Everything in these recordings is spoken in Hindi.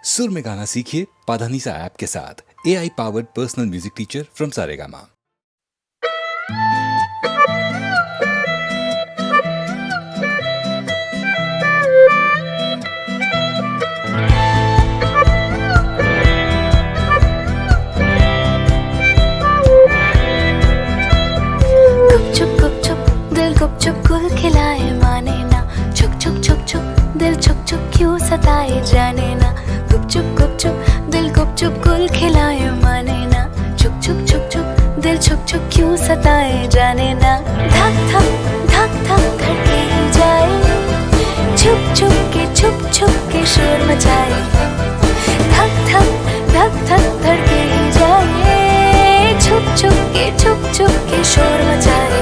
सुर में गाना सीखिए पाधानीसा ऐप के साथ। AI powered personal music teacher from Saregama. गुपचुप गुल खिलाए माने ना, छुक छुक छुक छुक दिल छुक छुक क्यों सताए जाने ना। गुपचुप दिल गुपचुप गुल खिलाए माने ना, छुक छुक छुक छुक दिल छुक छुक क्यों सताए जाने ना। धक धक धड़के ही जाए, छुप छुप के शोर मचाए। धक धक धड़के ही जाए, छुप छुप के शोर मचाए।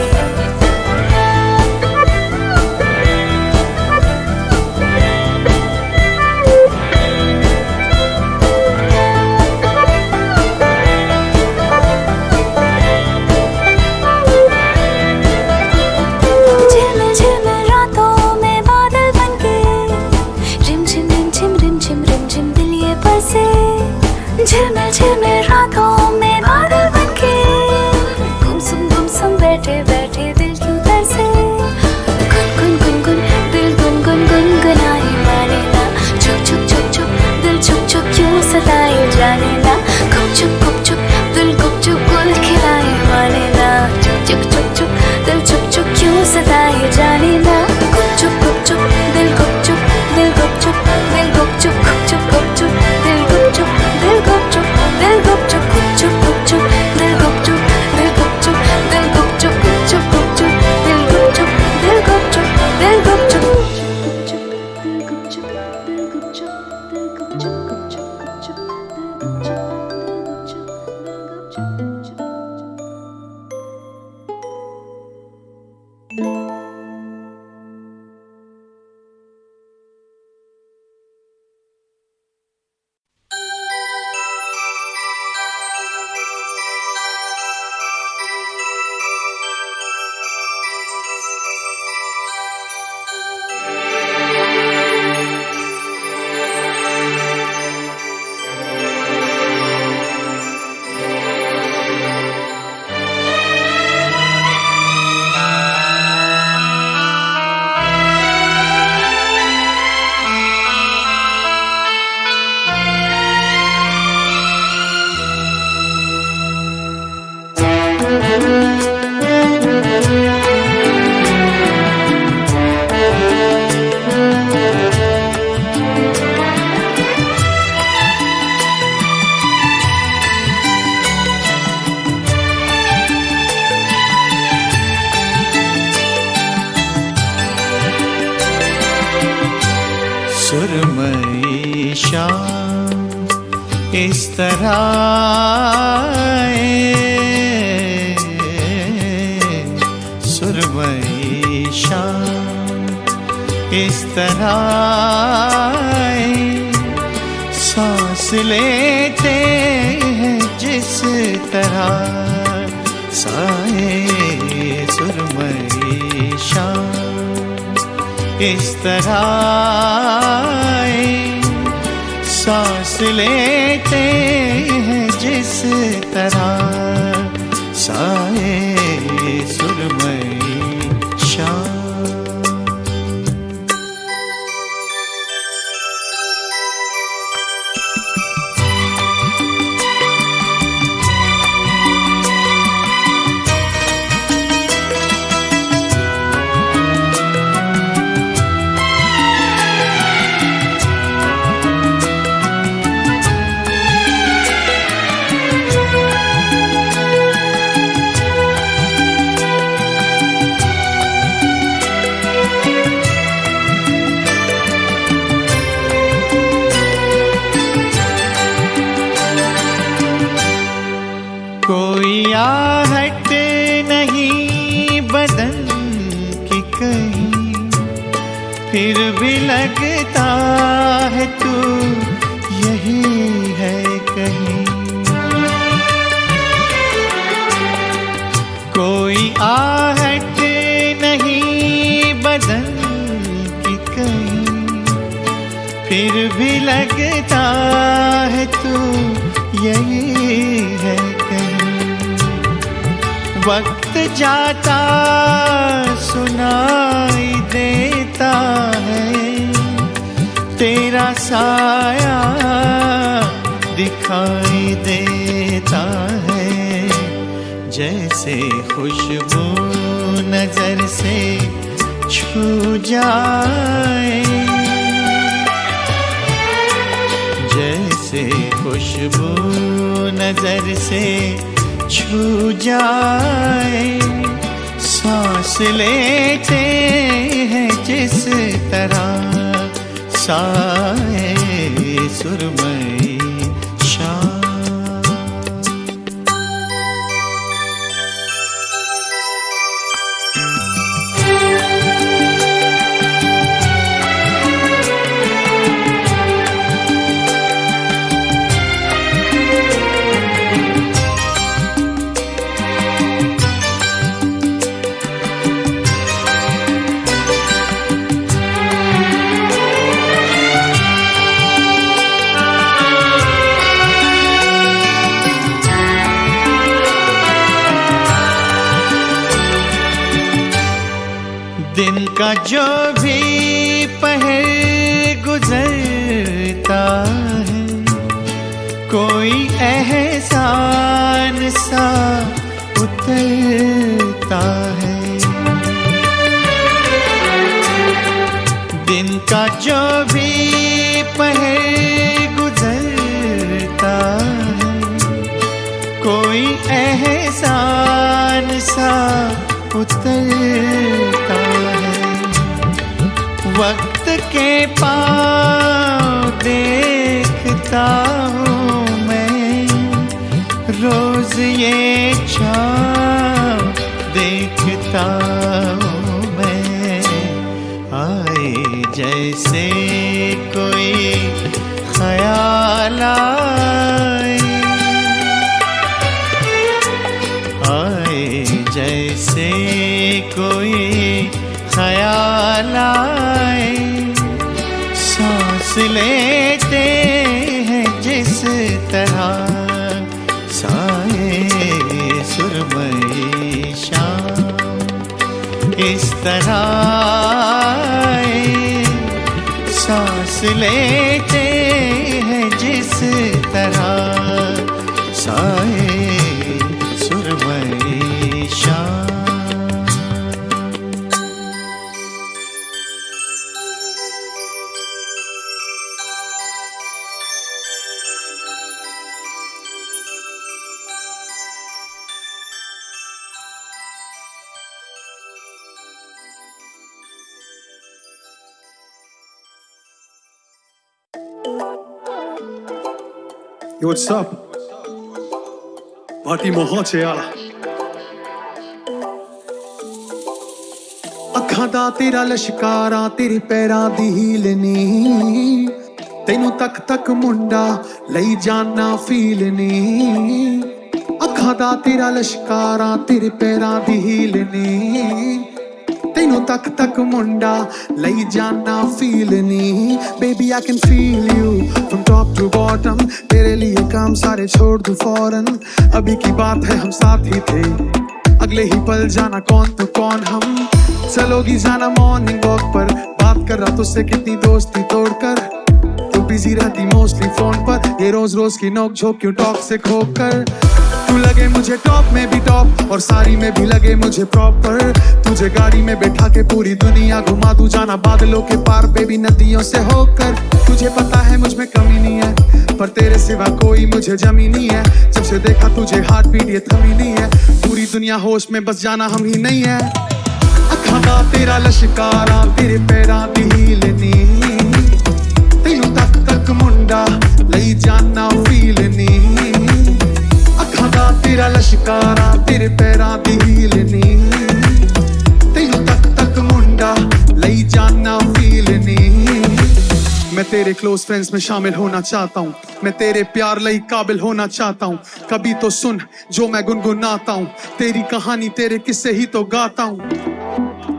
झिलमिल रातों में बादल बनके, गुमसुम बैठे बैठे दिल क्यों तरसे। गुन दिल गुन गुनगुनाए माने ना, छुक दिल छुक क्यों सताए जाने ना। गुपचुप दिल गुपचुप गुल खिलाए माने ना, छुक दिल छुक क्यों सताए जाने ना। गुपचुप दिल गुपचुप दिल गुपचुप दिल गुपचुप गुपचुप दिल गुपचुप दिल गुपचुप दिल गुपचुप गुपचुप दिल गुपचुप दिल गुपचुप दिल गुपचुप गुपचुप दिल गुपचुप दिल गुपचुप दिल गुपचुप दिल गुपचुप दिल गुपचुप दिल गुपचुप सुरमई शाम इस तरह सुरमई शाम इस तरह सांस लेते हैं जिस तरह साए। सुरमई शाम इस तरह सांस लेते हैं जिस तरह साए। सुरमई शाम कोई आहट नहीं बदन की कहीं, फिर भी लगता है तू यही है कहीं। कोई आहट नहीं बदन की कहीं, फिर भी लगता वक्त जाता सुनाई देता है, तेरा साया दिखाई देता है। जैसे खुशबू नजर से छू जाए, जैसे खुशबू नजर से छू जाए। सांस लेते हैं जिस तरह साए सुरमई शाम। दिन का जो भी पहर गुजरता है, कोई एहसान सा उतरता है। दिन का जो भी पहर गुजरता है, कोई एहसान सा उतरता है। वक्त के पाँव देखता हूँ मैं, रोज ये छाँव देखता हूँ मैं। आए जैसे कोई ख्याल आए, आए जैसे कोई ख्याल आए। सांस लेते हैं जिस तरह साए सुरमई शाम। इस तरह सांस लेते हैं जिस तरह साए सुरमई शाम। Yo, what's up? Party ਬਹੁਤ ਯਾਰਾ। ਅੱਖਾਂ ਦਾ ਤੇਰਾ ਲਸ਼ਕਾਰਾ, ਤੇਰੇ ਪੈਰਾਂ ਦੀ ਹੀਲ ਨੀ। ਤੈਨੂੰ ਤੱਕ ਤੱਕ ਮੁੰਡਾ ਲਈ ਜਾਨਾ ਫੀਲ ਨੀ। ਅੱਖਾਂ ਦਾ ਤੇਰਾ ਲਸ਼ਕਾਰਾ, ਤੇਰੇ ਪੈਰਾਂ ਦੀ ਹੀਲ ਨੀ। ਤੈਨੂੰ ਤੱਕ ਤੱਕ ਮੁੰਡਾ ਲਈ ਜਾਨਾ ਫੀਲ ਨੀ। Baby I can feel you from top to bottom, तेरे लिए काम सारे छोड़ दूं फौरन। अभी की बात है हम साथ ही थे, अगले ही पल जाना कौन तो कौन हम। चलोगी जाना मॉर्निंग वॉक पर, बात कर रहा तुझसे कितनी दोस्ती तोड़कर। तू बिजी रहती मोस्टली फोन पर, ये रोज रोज की नोक झोंक क्यों टॉक्सिक होकर। तू लगे मुझे टॉप में भी टॉप, और सारी में भी लगे मुझे प्रॉपर। तुझे गाड़ी में बैठा के पूरी दुनिया घुमा दूं, जाना बादलों के पार बेबी नदियों से होकर। तुझे पता है मुझ में कमी नहीं है, पर तेरे सिवा कोई मुझे जमी नहीं है। जब से देखा तुझे हार्ट बीट ये थमी नहीं है। पूरी दुनिया होश में बस जाना हम ही नहीं है। ਅੱਖਾਂ ਦਾ ਤੇਰਾ ਲਸ਼ਕਾਰਾ, ਤੇਰੇ ਪੈਰਾਂ ਦੀ ਹੀਲ ਨੀ। ਤੈਨੂੰ ਤੱਕ ਤੱਕ ਮੁੰਡਾ ਲਈ ਜਾਨਾ ਫੀਲ ਨੀ। ਅੱਖਾਂ ਦਾ ਤੇਰਾ ਲਸ਼ਕਾਰਾ, ਤੇਰੇ ਪੈਰਾਂ ਦੀ ਹੀਲ ਨੀ। ਤੈਨੂੰ ਤੱਕ ਤੱਕ ਮੁੰਡਾ ਲਈ ਜਾਨਾ ਫੀਲ ਨੀ। मैं तेरे क्लोज फ्रेंड्स में शामिल होना चाहता हूँ, मैं तेरे प्यार लई काबिल होना चाहता हूँ। कभी तो सुन जो मैं गुनगुनाता हूँ, तेरी कहानी तेरे किस्से ही तो गाता हूँ।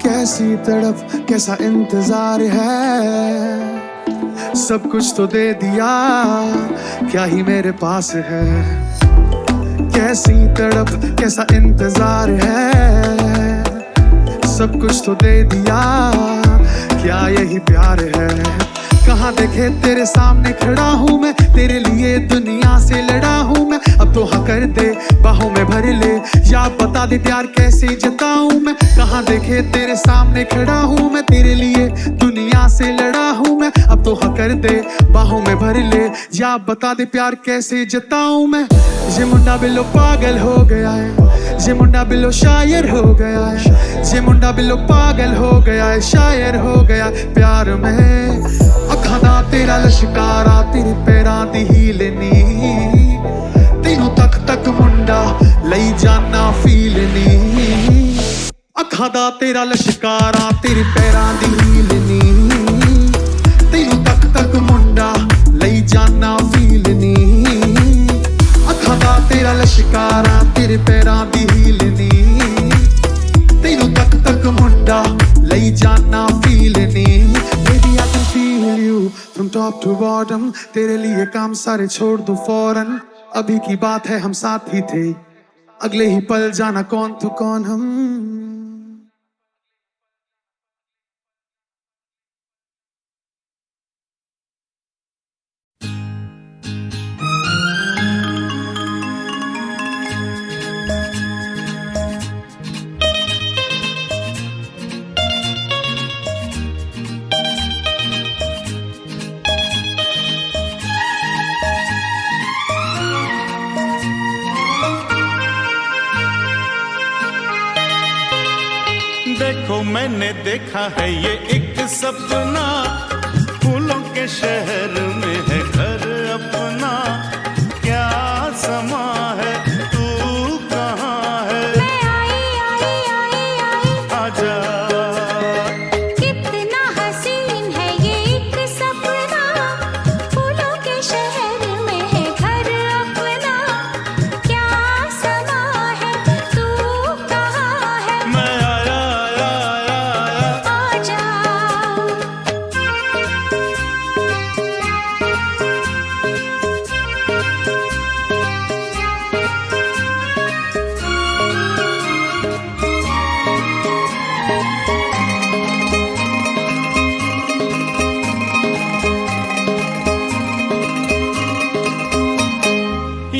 कैसी तड़प कैसा इंतजार है, सब कुछ तो दे दिया क्या ही मेरे पास है। कैसी तड़प कैसा इंतजार है, सब कुछ तो दे दिया, क्या यही प्यार है। कहाँ देखे तेरे सामने खड़ा हूँ मैं, तेरे लिए दुनिया से लड़ा हूँ मैं। अब तो हाँ कर दे, बाहों में भर ले, या बता दे प्यार कैसे जताऊँ मैं। कहाँ देखे तेरे सामने खड़ा हूँ मैं, तेरे लिए दुनिया से लड़ा हूँ मैं। अब तो हाँ कर दे, बाहों में भर ले, या बता दे प्यार कैसे जताऊँ मैं। ये मुंडा बिल्लो पागल हो गया है, ये मुंडा बिल्लो शायर हो गया है, ये मुंडा बिल्लो पागल हो गया है, शायर हो गया प्यार में। ਅੱਖਾਂ ਦਾ ਤੇਰਾ ਲਸ਼ਕਾਰਾ ਤੇਰੇ ਪੈਰਾਂ ਦੀ ਹੀਲ ਨੀ, ਤੈਨੂੰ ਤੱਕ ਤੱਕ ਮੁੰਡਾ ਲਈ ਜਾਨਾ ਫੀਲ ਨੀ। ਅੱਖਾਂ ਦਾ ਤੇਰਾ ਲਸ਼ਕਾਰਾ ਤੇਰੇ ਪੈਰਾਂ ਦੀ ਹੀਲ ਨੀ, ਤੈਨੂੰ ਤੱਕ ਤੱਕ ਮੁੰਡਾ ਲਈ ਜਾਨਾ ਫੀਲ ਨੀ। ਅੱਖਾਂ ਦਾ ਤੇਰਾ ਲਸ਼ਕਾਰਾ ਤੇਰੇ ਪੈਰਾਂ ਦੀ ਹੀਲ ਨੀ, ਤੈਨੂੰ ਤੱਕ ਤੱਕ ਮੁੰਡਾ ਲਈ ਜਾਨਾ ਫੀਲ ਨੀ। Baby I can feel you from top to bottom, तेरे लिए काम सारे छोड़ दो फौरन। अभी की बात है हम साथ ही थे, अगले ही पल जाना कौन तो कौन हम। देखो मैंने देखा है ये एक सपना, फूलों के शहर में है घर अपना। क्या समा है तू कहाँ है, मैं आई आजा। कितना हसीन है ये एक सपना, फूलों के शहर में है घर अपना। क्या समा है तू कहाँ है, मैं आया आजा।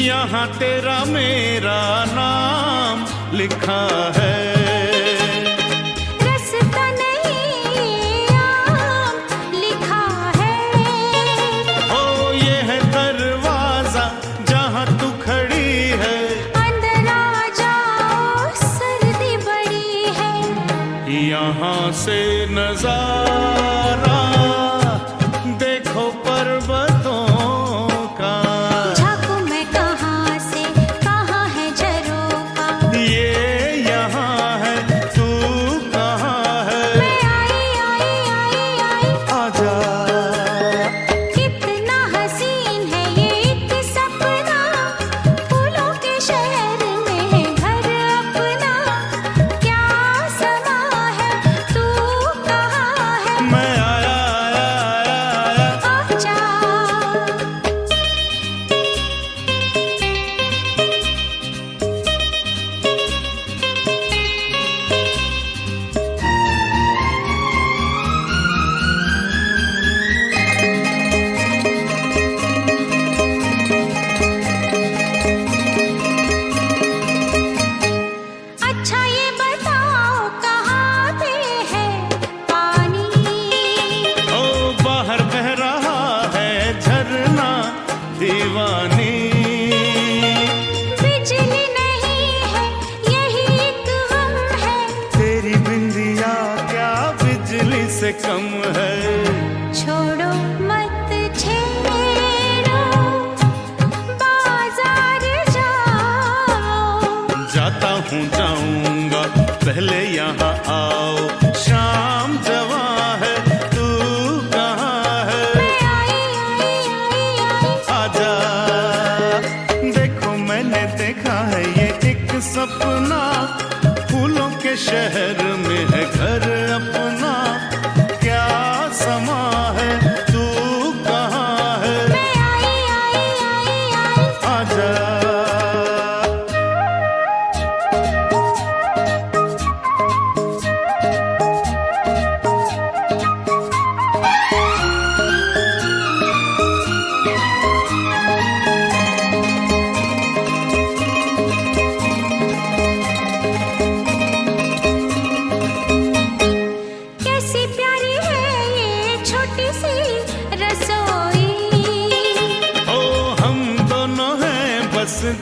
यहाँ तेरा मेरा नाम लिखा है, रास्ता नहीं आम लिखा है। ओ ये है दरवाजा जहाँ तू खड़ी है। अंदर आ जाओ सर्दी बड़ी है, यहाँ से नजारा देखो पर्वतों का। झांकू मैं कहाँ से कहाँ है झरोखा, ये यहाँ है तू कहाँ है, मैं आई आजा। कितना हसीन है ये एक सपना, फूलों के शहर में है घर अपना। क्या समा है तू कहाँ है, मैं आया आजा। अच्छा ये बताओ कहाँ पे है पानी, ओ बाहर बह रहा है झरना दीवानी। बिजली नहीं है यही एक गम है, तेरी बिंदिया क्या बिजली से कम है। छोड़ो मत छेड़ो बाजार जाओ। जाता हूँ जाऊंगा पहले यहाँ आओ। शाम जवां है तू कहाँ है, मैं आई आजा। देखो मैंने देखा है ये एक सपना, फूलों के शहर में है घर अपना। क्या समा है तू कहाँ है, मैं आई आजा।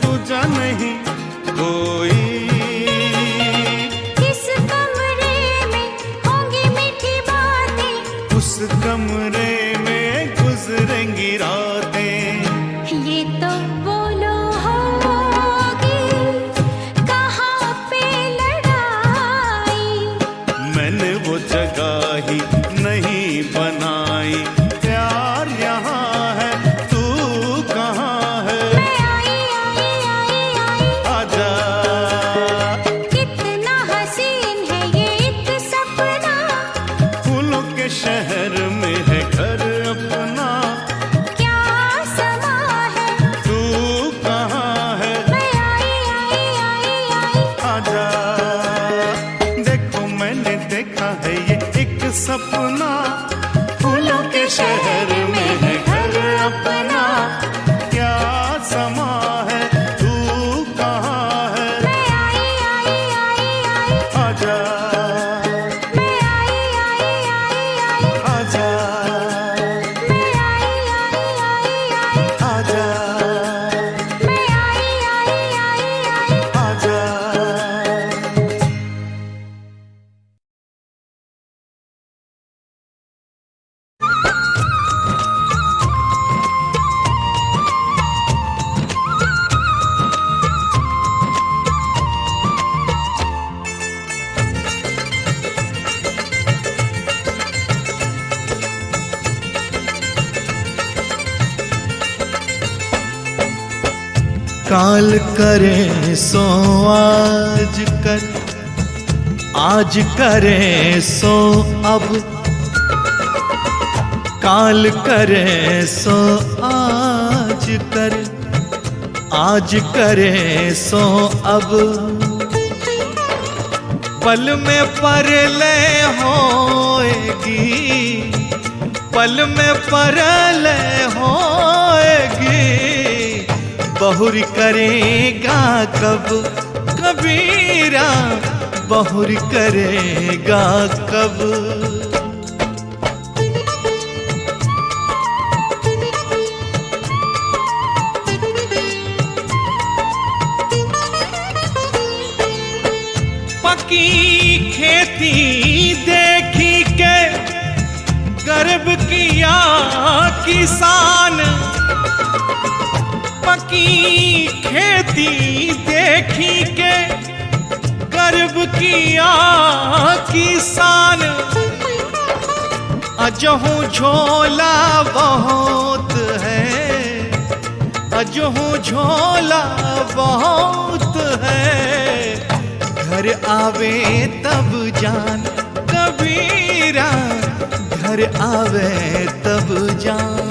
दूजा नहीं कोई। इस कमरे में होंगी मीठी बातें, उस कमरे में गुजरेंगी रातें। ये तो बोलो होगी कहाँ पे लड़ाई। मैंने वो जगह ही नहीं बनाई, प्यार यहाँ है तू कहाँ है। मैं आई आई आई आई, आजा कितना हसीन है ये एक सपना। फूलों के शहर में है घर अपना, क्या समा है, तू कहाँ है। मैं आई आई आई आई। आजा देखो मैंने देखा है ये एक सपना, फूलों के शहर में है घर अपना। क्या समा है तू कहाँ है। मैं आई आई आई आई, आजा मैं आई आई आई आई, आजा मैं आई आई आई आई, आजा मैं आई आई आई आई। आजा। काल करे सो आज कर, आज करे सो अब। काल करे सो आज कर, आज करे सो अब। पल में परले होएगी, पल में परले होएगी। बहुरी करेगा कब कबीरा, बहुरी करेगा कब। पकी खेती देखी के गर्व किया किसान। पकी खेती देखी के गर्व किया किसान। अजहू झोला बहुत है, अजहू झोला बहुत है। घर आवे तब जान कबीरा, घर आवे तब जान।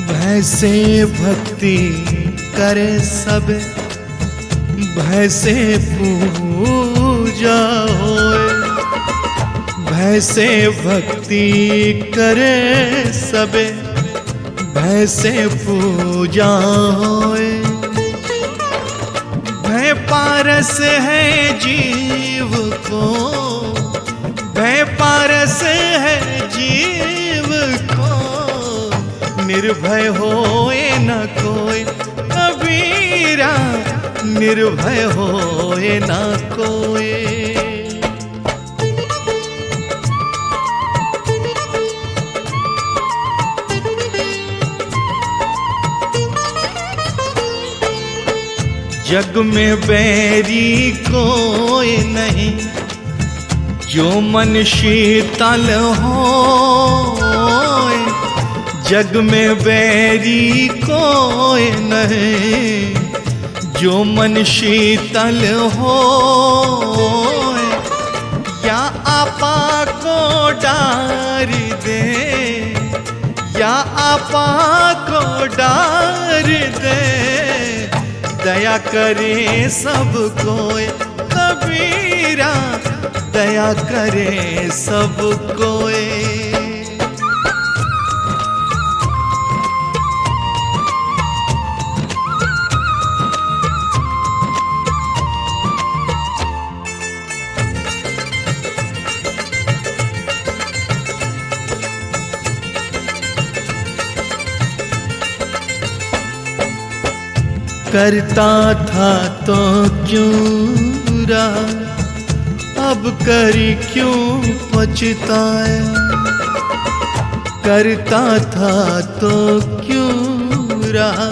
भैसे भक्ति करे सब, भैसे पूजा होए। भैसे भक्ति करे सब, भैसे पूजा होए। भय पारस है जीव को, भय पारस है जीव को। निर्भय होए न कोई कबीरा, निर्भय होए न कोई। जग में बैरी कोई नहीं, जो मन शीतल होए। जग में बैरी कोई नहीं, जो मन शीतल होए। या आपा को डार दे, या आपा को डार दे। दया करे सब कोई कबीरा, दया करे सब कोई। करता था तो क्यों रहा, अब करी क्यों पछताए। करता था तो क्यों रहा,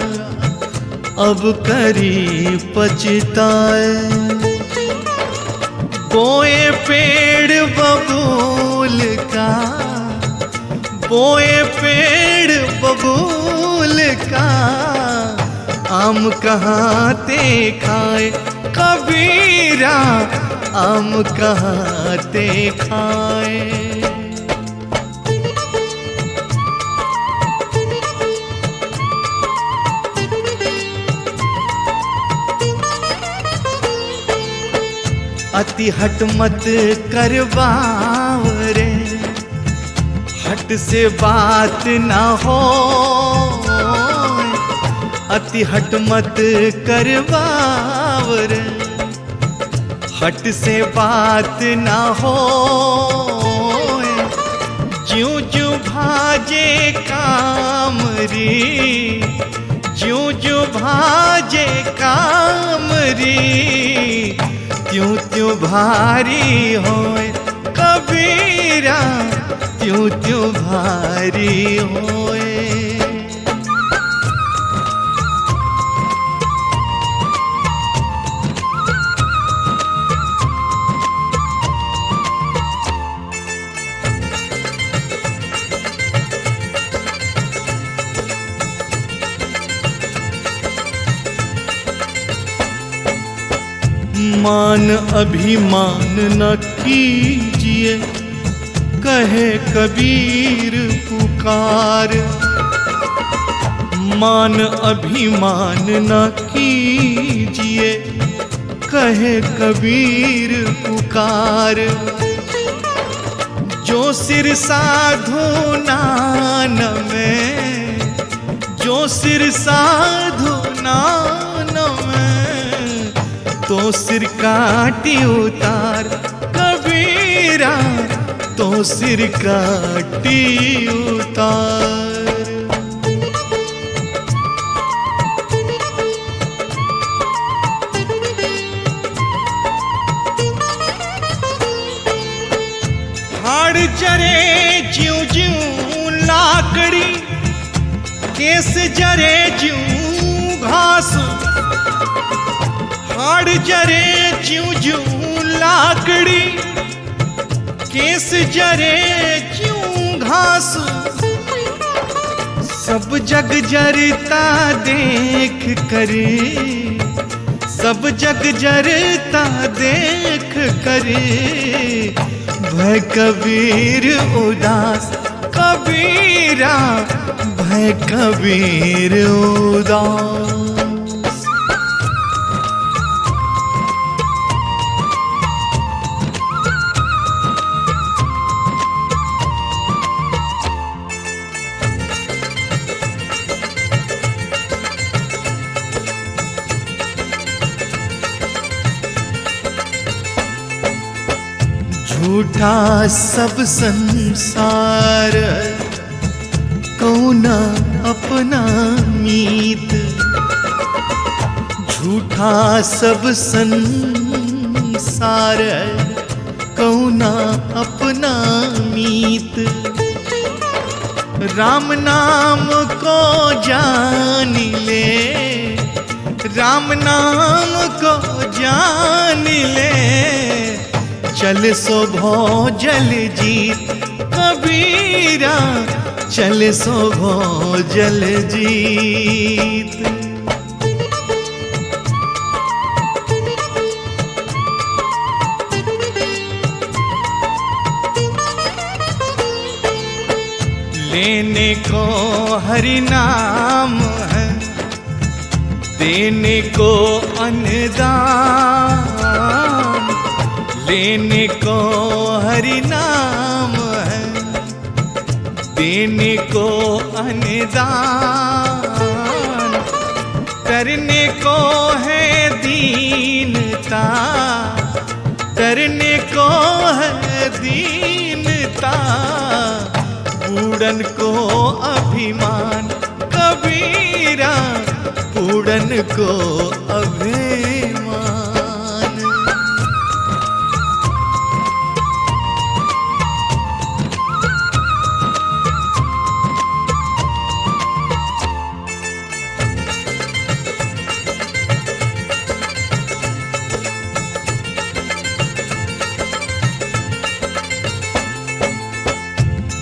अब करी पछताए। बोए पेड़ बबूल का, बोए पेड़ बबूल का, आम कहाँ ते खाए कबीरा, आम कहाँ ते खाए। अति हट मत करवाओ रे, हट से बात ना हो। अति हट मत करवाओ रे, हट से बात ना हो। ज्यों ज्यों भाजे कामरी, ज्यों ज्यों भाजे कामरी, त्यों त्यों भारी होए कबीरा, त्यों त्यों भारी होए। मान अभिमान न कीजिए, कहे कबीर पुकार। मान अभिमान न कीजिए, कहे कबीर पुकार। जो सिर साधु नान में, जो सिर साधु नान में, तो सिर काटी उतार कबीरा, तो सिर काटी उतार। हाड़ जरे ज्यों ज्यों लाकड़ी, केस जरे ज्यों घास। हाड़ जरे ज्यों ज्यों लाकड़ी, केस जरे ज्यों घास। सब जग जरता देख करे, सब जग जरता देख करे, भय कबीर उदास कबीरा, भय कबीर उदास। झूठा सब संसार, कौना अपना मीत। झूठा सब संसार, कौना अपना मीत। राम नाम को जान ले, राम नाम को जान ले, चल सो भो जल जीत कबीरा, चल सो भो जल जीत। लेने को हरि नाम है, देने को अन्नदान। लेने को हरि नाम है, देने को अन्नदान। करने को है दीनता, करने को है दीनता। बूढ़न को अभिमान कबीरा, उड़न को अभिमान।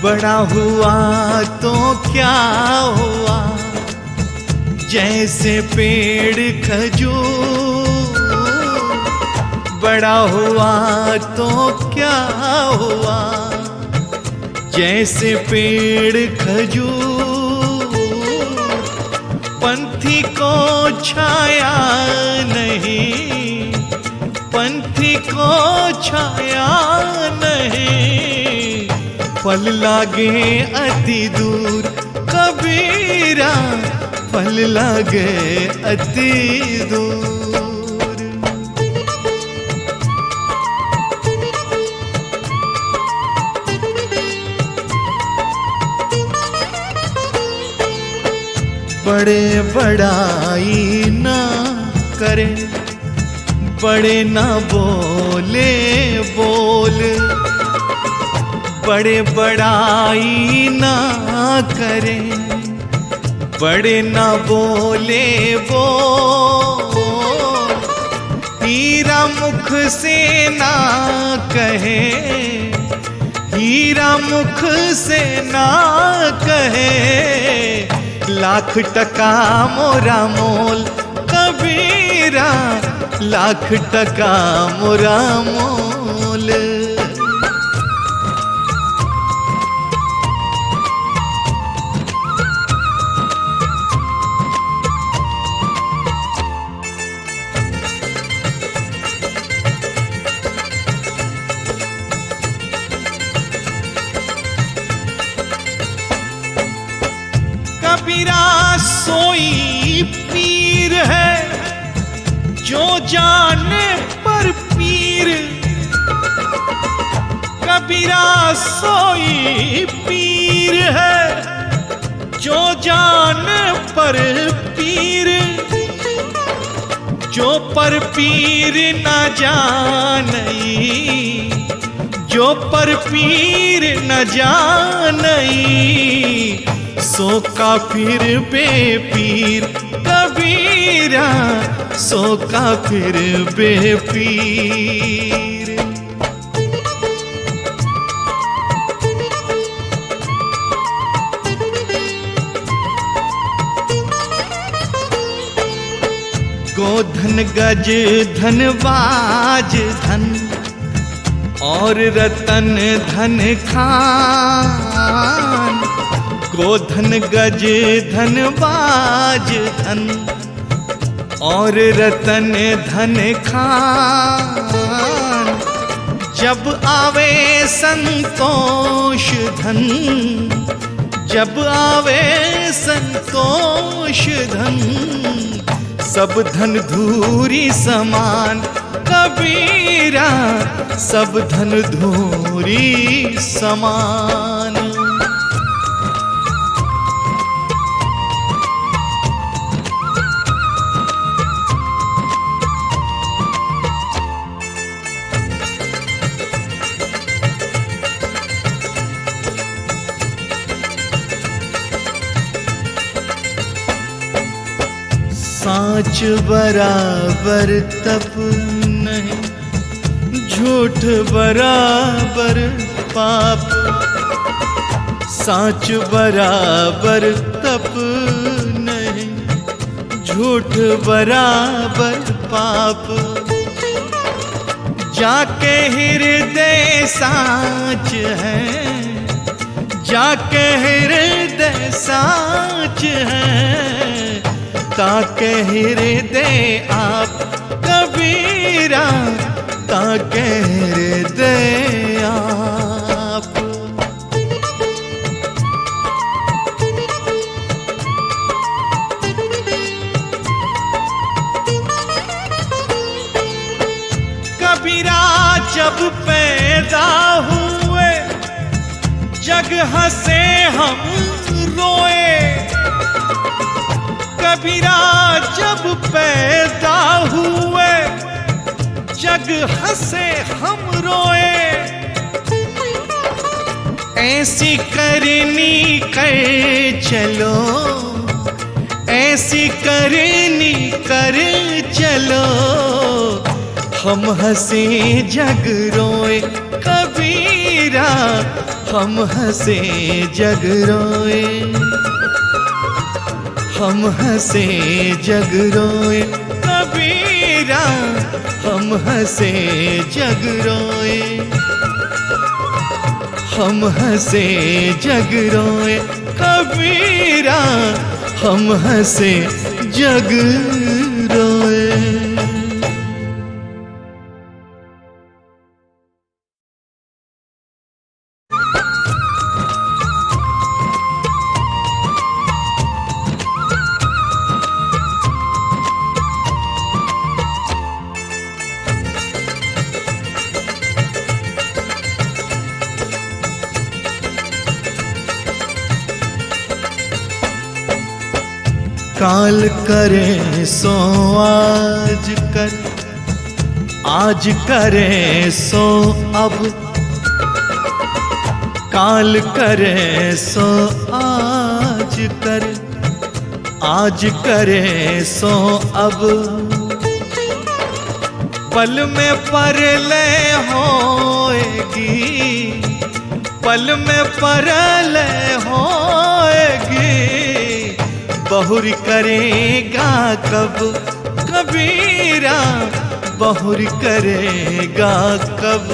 बड़ा हुआ तो क्या हुआ, जैसे पेड़ खजूर। बड़ा हुआ तो क्या हुआ, जैसे पेड़ खजूर। पंथी को छाया नहीं, पंथी को छाया नहीं। फल लागे अति दूर कबीरा, फल लागे अति दूर। बड़े बड़ाई ना करे, बड़े ना बोले बोल। बड़े बड़ाई ना करे, बड़े ना बोले बोल। हीरा मुख से ना कहे, हीरा मुख से ना कहे। लाख टका मोरा मोल कबीरा, लाख टका मोरा मोल। कबीरा सोई पीर है, जो जाने पर पीर। कबीरा सोई पीर है, जो जाने पर पीर। जो पर पीर न जानई, जो पर पीर न जानई। सो काफिर बेपीर कबीरा, सो काफिर बेपीर। गोधन गज धनबाज धन, और रतन धन खान। गोधन गज धनबाज धन, और रतन धन खान। जब आवे संतोष धन, जब आवे संतोष धन। सब धन धूरी समान कबीरा, सब धन धूरी समान। साँच बराबर तप नहीं, झूठ बराबर पाप। साँच बराबर तप नहीं, झूठ बराबर पाप। जाके हृदय साँच है, जाके हृदय साँच है। ताके हृदय आप कबीरा, ताके हृदय आप। कबीरा जब पैदा हुए, जग हंसे हम रोए। कबीरा जब पैदा हुए, जग हंसे हम रोए। ऐसी करनी कर चलो, ऐसी करनी कर चलो, हम हंसे जग रोए। कबीरा हम हंसे जग रोए, हम हंसे जग रोए। कबीरा हम हंसे जग रोए, हम हंसे जग रोए। कबीरा हम हंसे जग रोए। काल करे सो आज कर, आज करे सो अब। काल करे सो आज कर, आज करे सो अब। पल में परले होएगी, पल में परले होएगी। बहुर करेगा कब कबीरा, बहुर करेगा कब।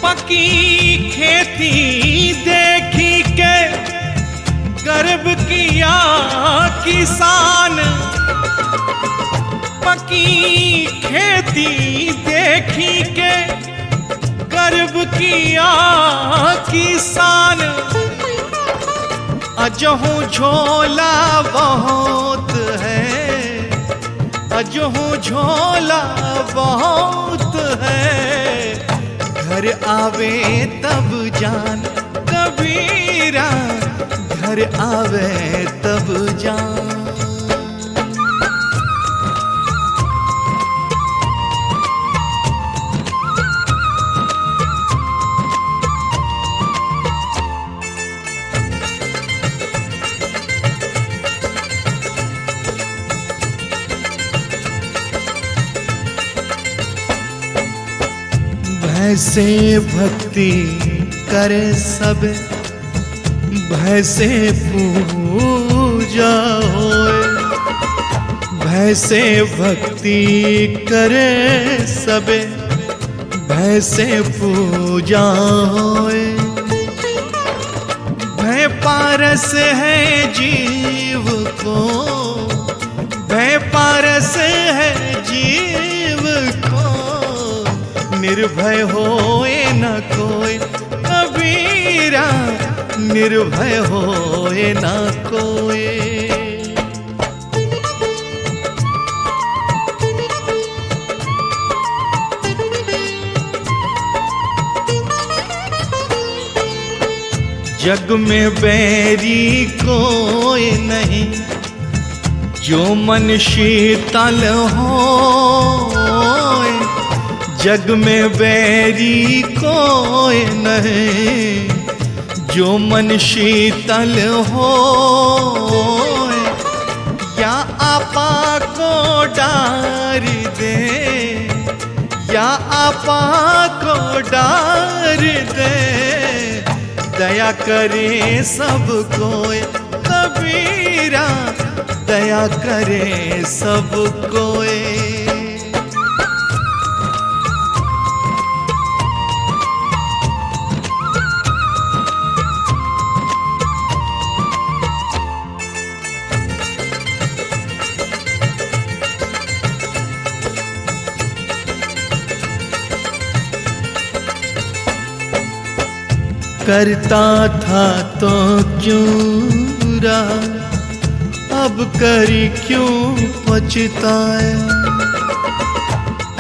पकी खेती देखी के गर्व किया किसान। पकी खेती देखी के गर्व किया किसान। अजहू झोला बहुत है, अजहू झोला बहुत है। घर आवे तब जान कबीरा, घर आवे तब जान। भैसे भक्ति करे सब, भैसे पूजा होए। भैसे भक्ति करे सब, भैसे पूजा होए। भय पारस है जीव को, भय पारस है जीव को। निर्भय होए न कोई कबीरा, निर्भय होए न कोई। जग में बैरी कोई नहीं, जो मन शीतल होए। जग में बैरी कोई नहीं, जो मन शीतल होए। या आपा को डार दे, या आपा को डार दे। दया करे सब कोई कबीरा, दया करे सब कोई। करता था तो क्यों रहा, अब करी क्यों पछताए।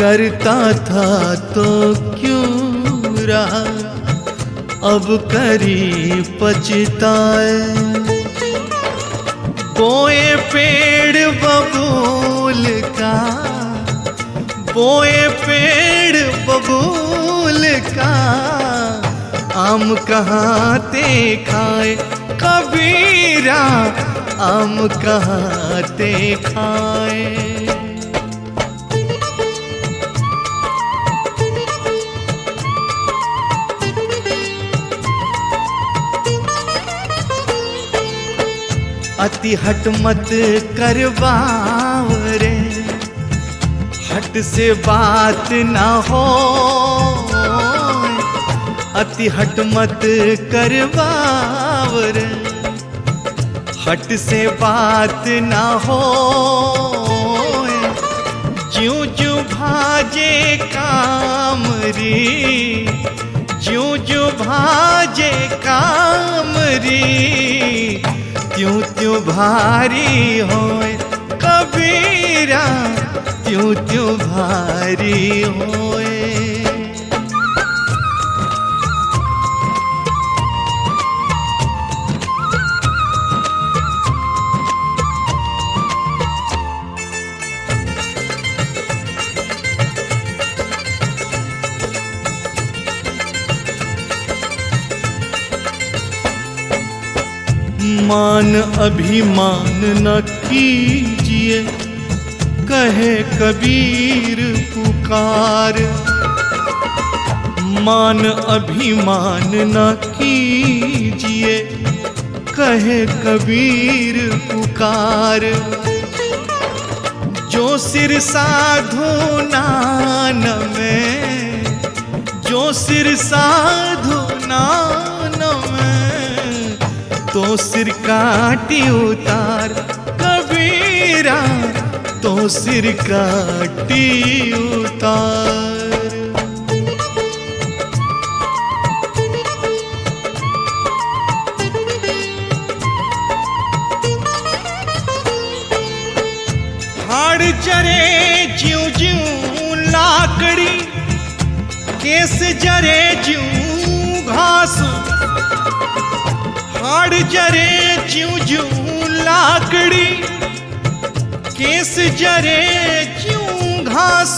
करता था तो क्यों रहा, अब करी पछताए। बोए पेड़ बबूल का, बोए पेड़ बबूल का, आम कहाँ ते खाए कबीरा, आम कहाँ ते खाए। अति हट मत करवाओ रे, हट से बात ना हो। अति हट मत करवाओ रे, हट से बात ना हो। ज्यों ज्यों भाजे काम री, ज्यों ज्यों भाजे काम री, त्यों त्यों भारी होए कबीरा, त्यों त्यों भारी होए। मान अभिमान न कीजिए, कहे कबीर पुकार। मान अभिमान न कीजिए, कहे कबीर पुकार। जो सिर साधु नान में, जो सिर साधु नान में, तो सिर काटी उतार कबीरा, तो सिर काटी उतार। हाड़ जरे ज्यों ज्यों लाकड़ी, केस जरे ज्यों घास। हाड़ जरे ज्यों ज्यों लाकड़ी, केस जरे ज्यों घास।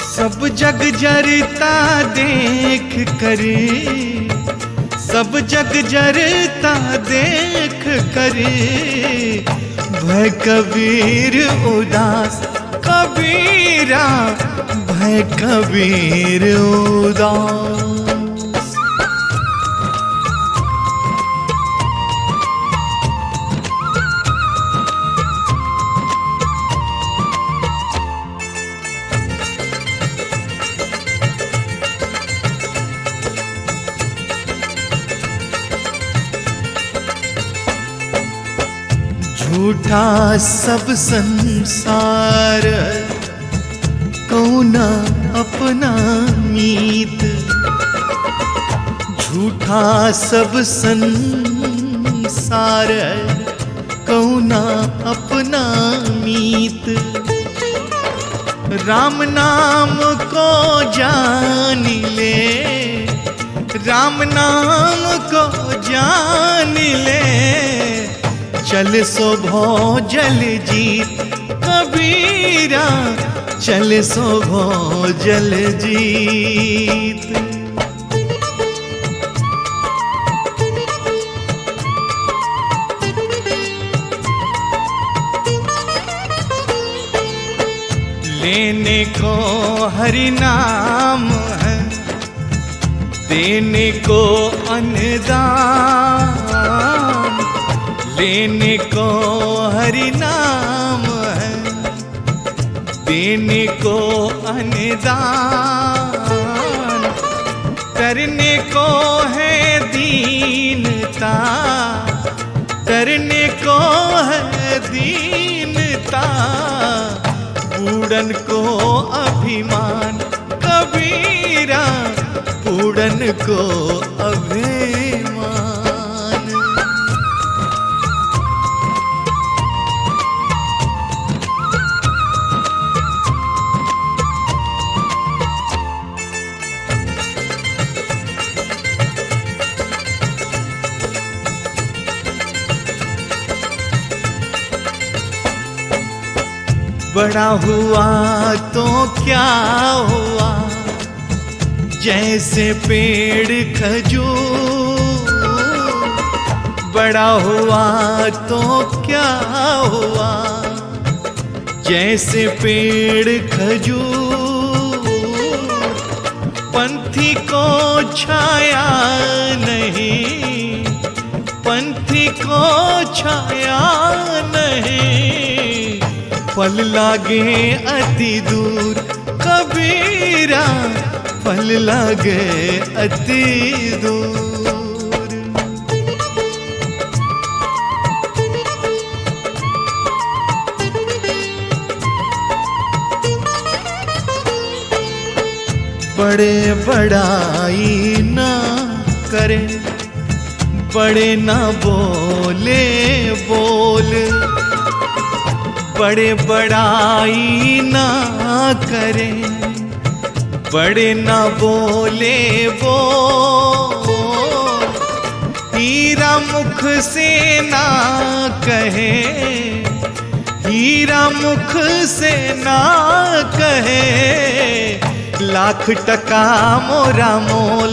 सब जग जरता देख करे, सब जग जरता देख करे, भय कबीर उदास कबीरा, भय कबीर उदास। झूठा सब संसार, कौना अपना मीत। झूठा सब संसार, कौना अपना मीत। राम नाम को जान ले, राम नाम को जान ले, चल सो भोजल जीत कबीरा, चल सो भोजल जीत। लेने को हरि नाम है, देने को अन्नदान। लेने को हरि नाम है, देने को अन्नदान। करने को है दीनता, करने को है दीनता। पूरन को अभिमान कबीरा, पूरन को अभिमान। बड़ा हुआ तो क्या हुआ, जैसे पेड़ खजूर। बड़ा हुआ तो क्या हुआ, जैसे पेड़ खजूर। पंथी को छाया नहीं, पंथी को छाया नहीं, फल लागे अति दूर। कबीरा फल लागे अति दूर। बड़े बड़ाई ना करे, बड़े ना बोले बोल। बड़े बड़ाई ना करे, बड़े ना बोले बोल। हीरा मुख से ना कहे, हीरा मुख से ना कहे, लाख टका मोरा मोल।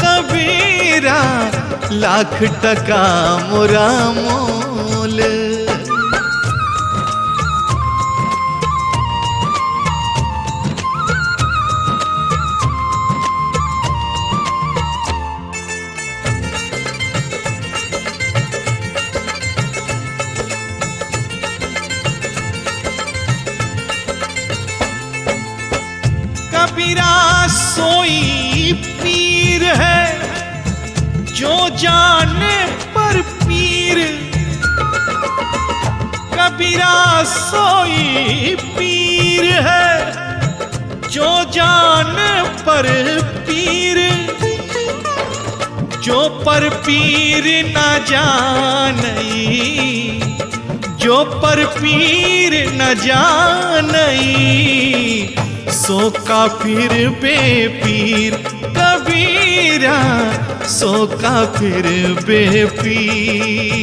कबीरा लाख टका मोरा मोल। कबीरा सोई पीर है, जो जाने पर पीर। कबीरा सोई पीर है, जो जाने पर पीर। जो पर पीर न जानई, जो पर पीर न जानई, सो काफिर बेपीर। कबीरा सो काफिर बेपीर।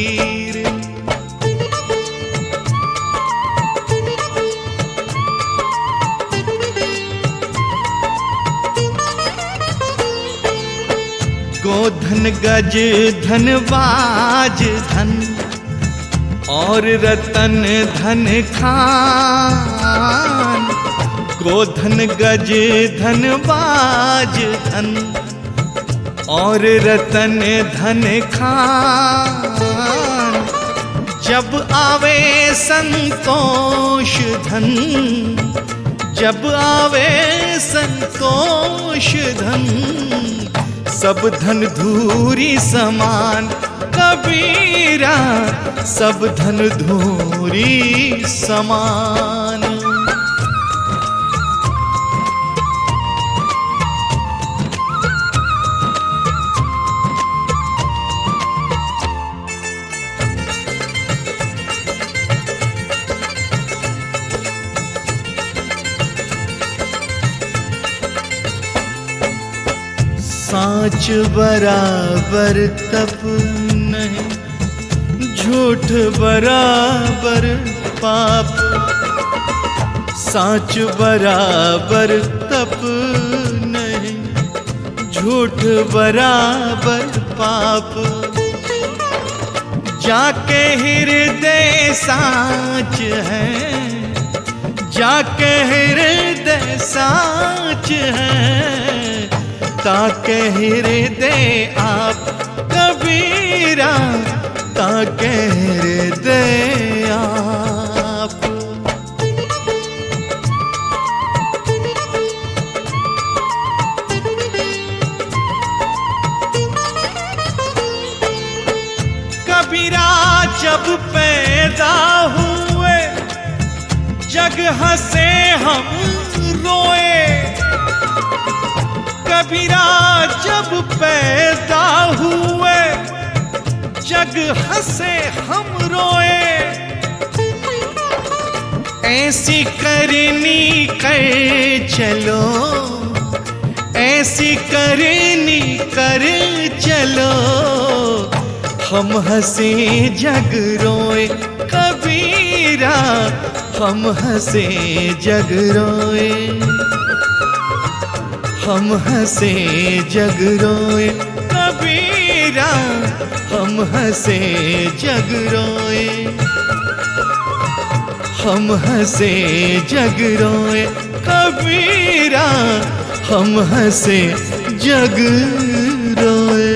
गोधन गज धनबाज धन, और रतन धन खान। गोधन गज धनबाज धन, और रतन धन खान। जब आवे संतोष धन, जब आवे संतोष धन, सब धन धूरी समान। कबीरा सब धन धूरी समान। साँच बराबर तप नहीं, झूठ बराबर पाप। साँच बराबर तप नहीं, झूठ बराबर पाप। जाके हृदय साँच है, जाके हृदय साँच है, ताके हृदय आप। कबीरा ताके हृदय आप। कबीरा जब पैदा हुए, जग हंसे हम रोए। कबीरा जब पैदा हुए, जग हंसे हम रोए। ऐसी करनी कर चलो, ऐसी करनी कर चलो, हम हंसे जग रोए कबीरा, हम हंसे जग रोए, हम हंसे जग रोए कबीरा, हम हंसे जग रोए, हम हंसे जग रोए कबीरा, हम हंसे जग रोए।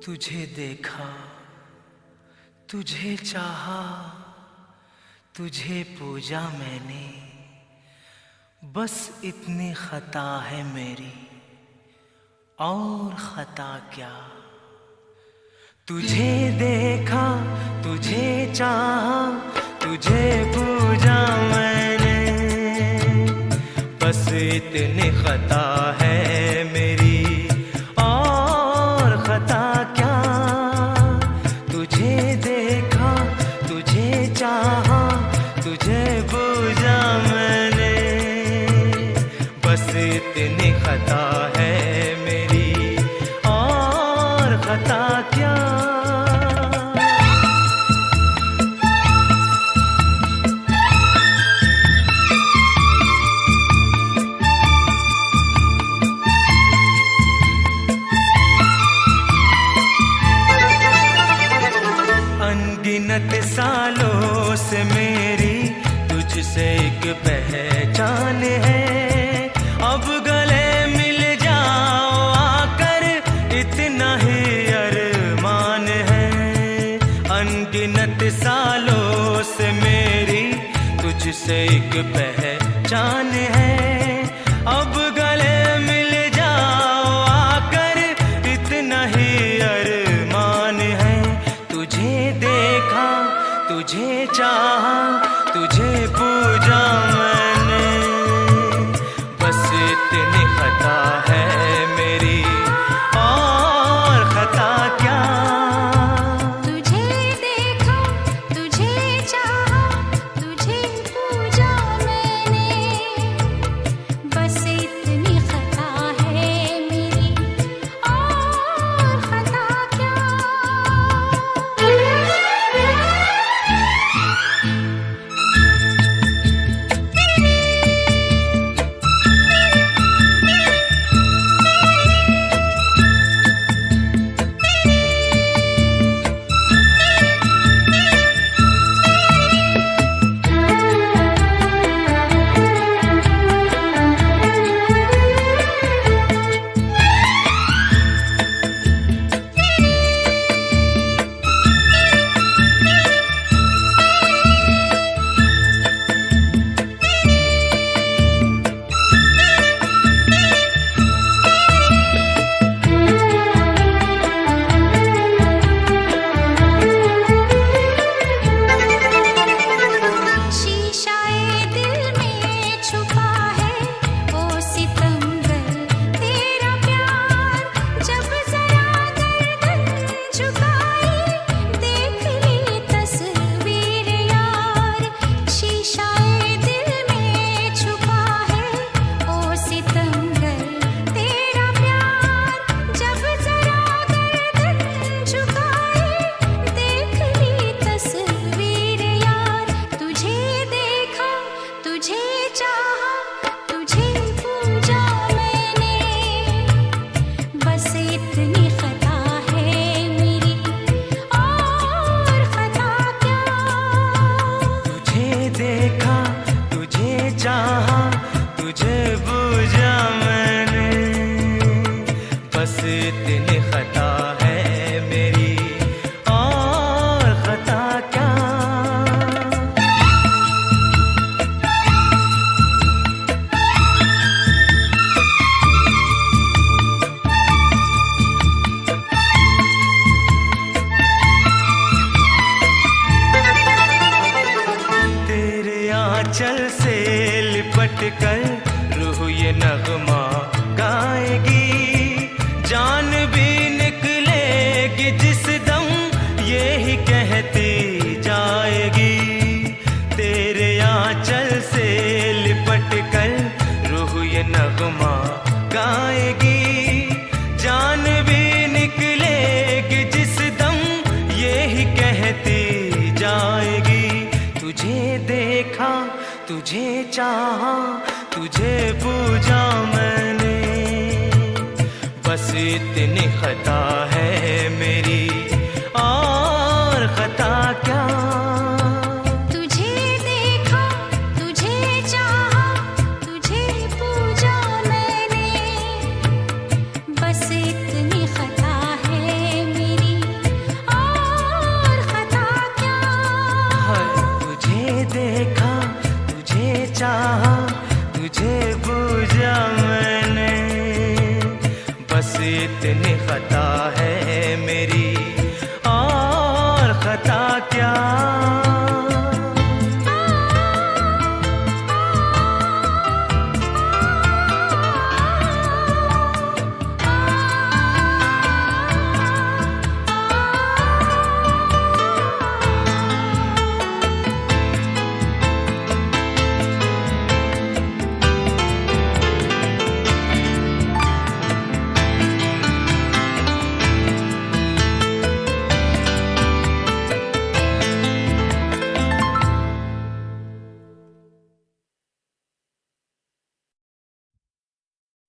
तुझे देखा, तुझे चाहा, तुझे पूजा मैंने, बस इतनी खता है मेरी, और खता क्या। तुझे देखा, तुझे चाहा, तुझे पूजा मैंने, बस इतनी खता है मेरी, और खता क्या। तुझे देखा, तुझे चाहा, तुझे पूजा मैंने, बस इतनी खता है मेरी, और खता क्या। अनगिनत सालों से मेरी तुझसे एक पहचान है, अब गले मिल जाओ आकर इतना ही अरमान है। अनगिनत सालों से मेरी तुझसे एक पहचान है, अब गले मिल जाओ आकर इतना ही अरमान है। तुझे देखा, तुझे चाहा, तुझे पूजा मैंने, बस इतनी खता है मेरी, और खता क्या। तुझे देखा, तुझे चाहा, तुझे पूजा मैंने, बस इतनी खता है मेरी, और खता क्या। शीशाए दिल में छुपा है ओ सितमगर तेरा प्यार, जब जरा गर्दन झुकाई देख ली तस्वीर यार। शीशाए दिल में छुपा है ओ सितमगर तेरा प्यार, जब जरा गर्दन झुकाई देख ली तस्वीर यार। तुझे देखा, तुझे चाहा, तुझे पूजा मैंने, बस इतनी खता है मेरी, और खता क्या। तुझे देखा, तुझे चाहा, तुझे पूजा मैंने, बस इतनी खता है मेरी, और खता क्या। तेरे आंचल से लिपट कर रूह ये नगमा गाएगी, जान भी निकलेगी जिस दम ये ही कहती जाएगी। तेरे आंचल से लिपट कर रूह ये नगमा गाएगी, जान भी निकलेगी जिस दम ये ही कहती जाएगी। तुझे देखा, तुझे चाहा, तुझे पूजा मैंने, बस इतनी खता है मेरी, और खता क्या। तुझे देखा, तुझे चाहा, तुझे पूजा मैंने, बस इतनी खता है मेरी, बस इतनी खता है मेरी, और खता क्या।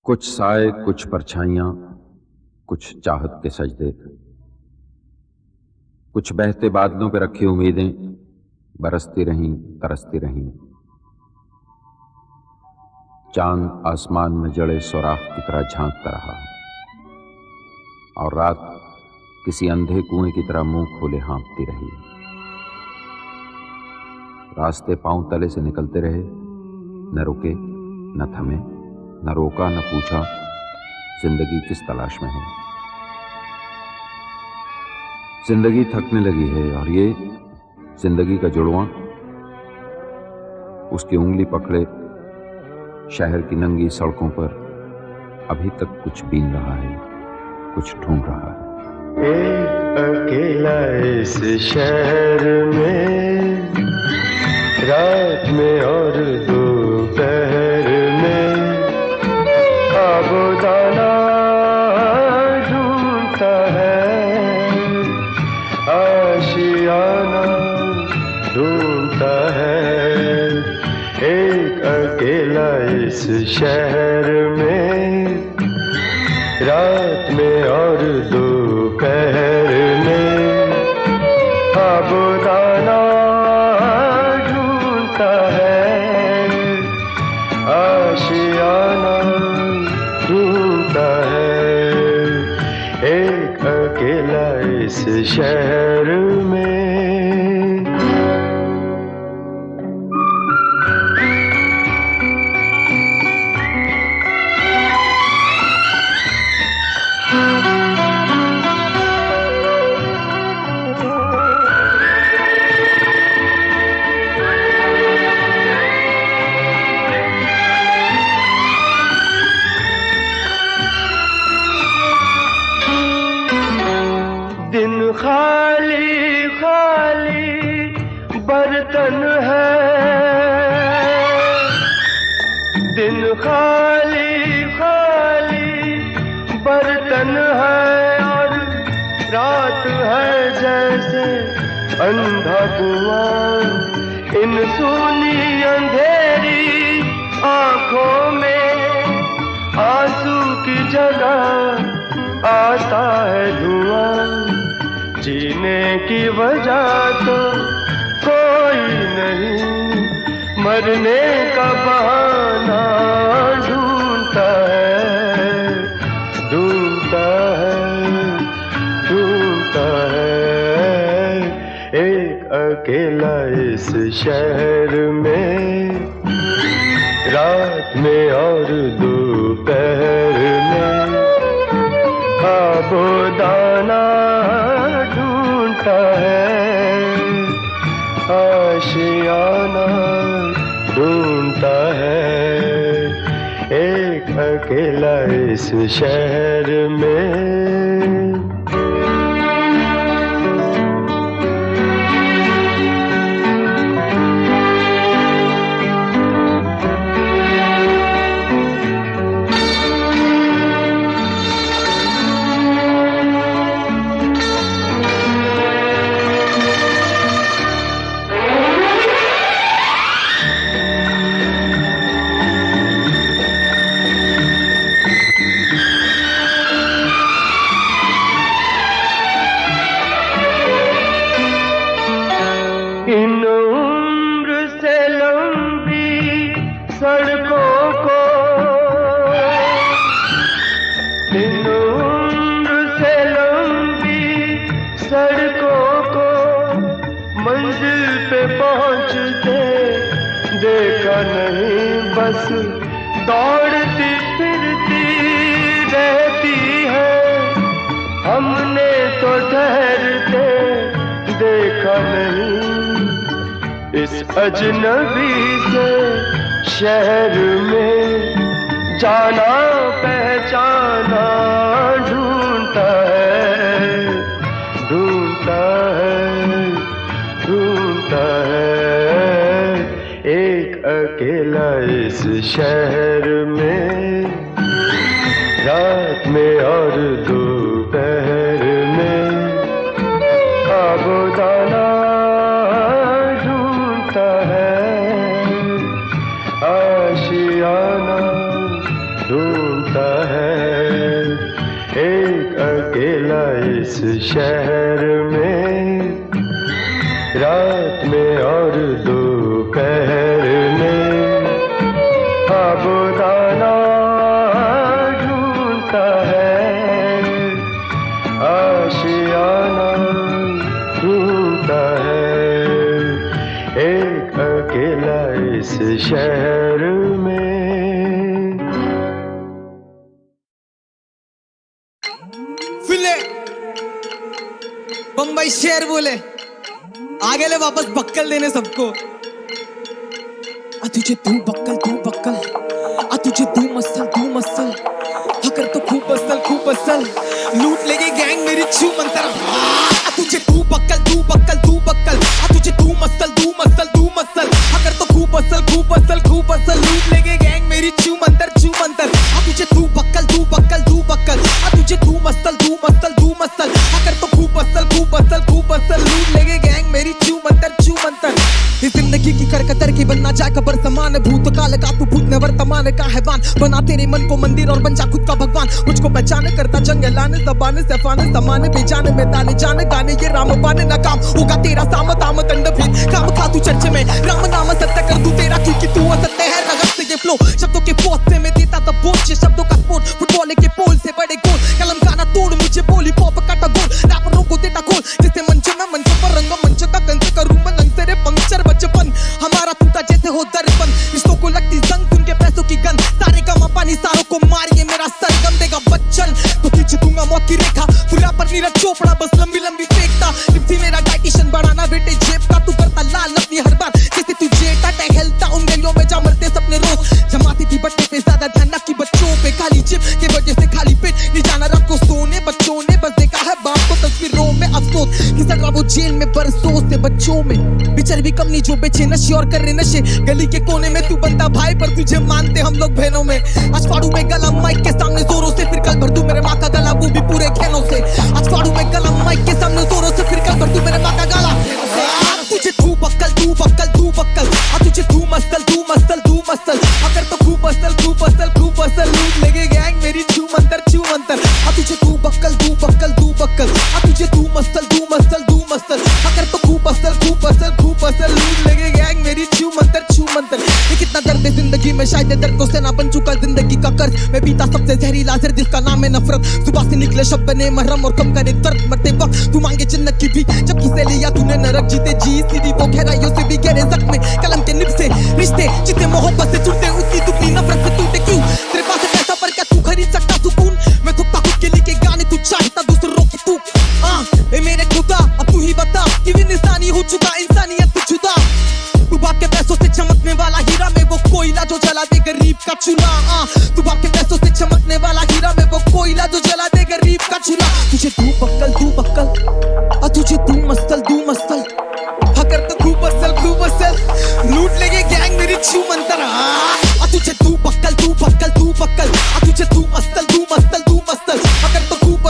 कुछ साए, कुछ परछाइयां, कुछ चाहत के सजदे, कुछ बहते बादलों पे रखी उम्मीदें बरसती रहीं, तरसती रहीं। चांद आसमान में जड़े सुराख की तरह झांकता रहा, और रात किसी अंधे कुएं की तरह मुंह खोले हाँफती रही। रास्ते पांव तले से निकलते रहे, न रुके न थमे, न रोका न पूछा जिंदगी किस तलाश में है। जिंदगी थकने लगी है, और ये जिंदगी का जुड़वां उसकी उंगली पकड़े शहर की नंगी सड़कों पर अभी तक कुछ बीन रहा है, कुछ ढूंढ रहा है। एक अकेला इस शहर में, रात में और दोपहर में, खाबोदाना ढूंढता है, आशियाना ढूंढता है। एक अकेला इस शहर में, रात में और दोपहर में, खाबोदाना ढूंढता है, आशियाना ढूंढता है। एक अकेला इस शहर में। दिन खाली खाली बर्तन है, दिन खाली खाली बर्तन है, और रात है जैसे अंधा कुआं। इन सूनी अंधेरी आंखों में आंसू की जगह आता है धुआं। जीने की वजह तो कोई नहीं, मरने का बहाना ढूंढता है, ढूंढता है, ढूंढता है। एक अकेला इस शहर में, रात में और दोपहर में, खाबोदाना ढूंढता है, आशियाना ढूंढता है। एक अकेला इस शहर में। इन उम्र से लंबी सड़कों को, इन उम्र से लंबी सड़कों को, मंजिल पे पहुंचते देखा नहीं। बस दौड़ती फिरती रहती है इस अजनबी से शहर में जाना पहचाना ढूंढता है, ढूंढता है, ढूंढता है एक अकेला इस शहर में, रात में और दोपहर में आबोदाना ढूंढता है, आशियाना ढूंढता है एक अकेला इस शहर में, रात में और दोपहर में आबोदाना ढूंढता है, आशियाना ढूंढता है एक अकेला इस शहर में। फिले बम्बई शेर बोले आगे ले वापस बक्कल देने सबको। तुझे तू बक्कल आ तुझे तू मसल अगर तो खूब असल लूट लेगी गैंग मेरी छू मंतर। तुझे तू बक्कल आ तुझे तू मसल अगर तो खूब असल लूट लेगी गैंग मेरी छू मंतर। तुझे तू बक्कल आ तुझे तू मसल अगर तो खूब असल लूट लेगी गैंग मेरी छू मंतर। इस जिंदगी की करकतर की बनना चाहे कबर समान, भूतकाल का तू भूत न वर्तमान का हैवान, बना तेरे मन को मंदिर और बन जा खुद का भगवान। मुझको पहचान करता जंग लाने जबान सफाने समान बेजाने में ताने जाने गाने ये राम बाने ना काम होगा तेरा साम ताम कंड फिर काम खा तू चर्चे में राम नाम सत्य कर दूं तेरा क्योंकि तू असत्य है। रगत से ये फ्लो शब्दों के पौध से मैं देता तब बोझ शब्दों का स्पोर्ट फुटबॉल के पोल से बड़े गोल कलम खाना तोड़ मुझे बोली पॉप काटा गोल रैपरों को देता खोल जिसे मंच में मंच पर रंग मंच का कंस करूं मैं लंग तेरे पंक्चर बचपन हमारा टूटा जैसे हो दर्पण रिश्तों को लगती जंग उनके पैसों की गंध सारे का पानी सारों को मारिए मेरा सर गम देगा बच्चन तो खींच दूंगा मौत की रेखा पूरा पर नीरज चोपड़ा बस लंबी फेंकता लिप्सी मेरा डाइटिशियन बढ़ाना बेटे जेब का तू करता लाल अपनी हर बार जैसे तू जेटा टहलता उन गलियों में जा मरते सपने रोज जमाती थी बट्टे पे ज्यादा ध्यान ना की बच्चों पे खाली चिप के वजह से खाली पेट नहीं जाना रात को सोने बच्चों ने बस देखा है बाप को तस्वीरों में अफसोस कि सड़ रहा वो जेल में बरसों से बच्चों में बिचर भी कम नहीं जो बेचे नशे और कर रहे नशे गली के कोने में तू बनता भाई पर तुझे मानते हम लोग बहनों में। आज फाड़ू में गला माइक के सामने जोरों से फिर कल भर दूं मेरे माँ का गला वो भी पूरे खेनों से। आज फाड़ू में गला माइक के सामने जोरों से फिर कल भर दूं मेरे माँ का गला। तुझे तू बक्कल आ तुझे तू मसल अगर तो खूब असल लूट लेगे गैंग मेरी छू मंतर। आ तुझे तू बक्कल आ तुझे तू मसल अगर तो खूब असल लूट लेगे गैंग मेरी छू मंतर। ये कितना दर्द है जिंदगी में शायद दर्द को सेना बन चुका जिंदगी का कर्ज मैं बीता सबसे जहरीला जहर जिसका नाम है नफरत सुबह से निकले शब्द बने मरहम और कम करे दर्द मरते वक्त तू मांगे जन्नत की भी जब किसे लिया तूने नरक जीते जी सीधी वो गहराइयों से भी गहरे जख्म में कलम के निब से रिश्ते जितने मोहब्बत से जुड़ते उतनी दुखनी नफरत से टूटे क्यों तेरे पास पैसा पर क्या तू खरीद सकता सुकून मैं थकता खुद के लिए गाने तू चाहता दूसरों की तू मेरे खुदा अब तू ही बता कि इंसानी हो चुका इंसानियत से जुदा तू बाप के पैसों से चमकने वाला हीरा में वो कोयला जो जला दे गरीब का चूल्हा तू बाप के पैसों से चमकने वाला हीरा में वो कोयला जो जला दे गरीब का चूल्हा। तुझे तू बक्कल आ तुझे तू मसल अगर तो खूब असल लूट लेगे गैंग मेरी छू मंतर। आ तुझे तू बक्कल आ तुझे तू मसल अगर तो खूब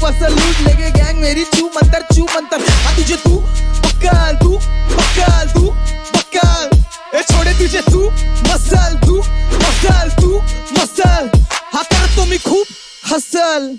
असल लूट लेगे गैंग मेरी छू मंतर। आ तुझे तू बक्कल ए छोड़े तुझे तू मसल हाँ कर तो मैं खूब हसल।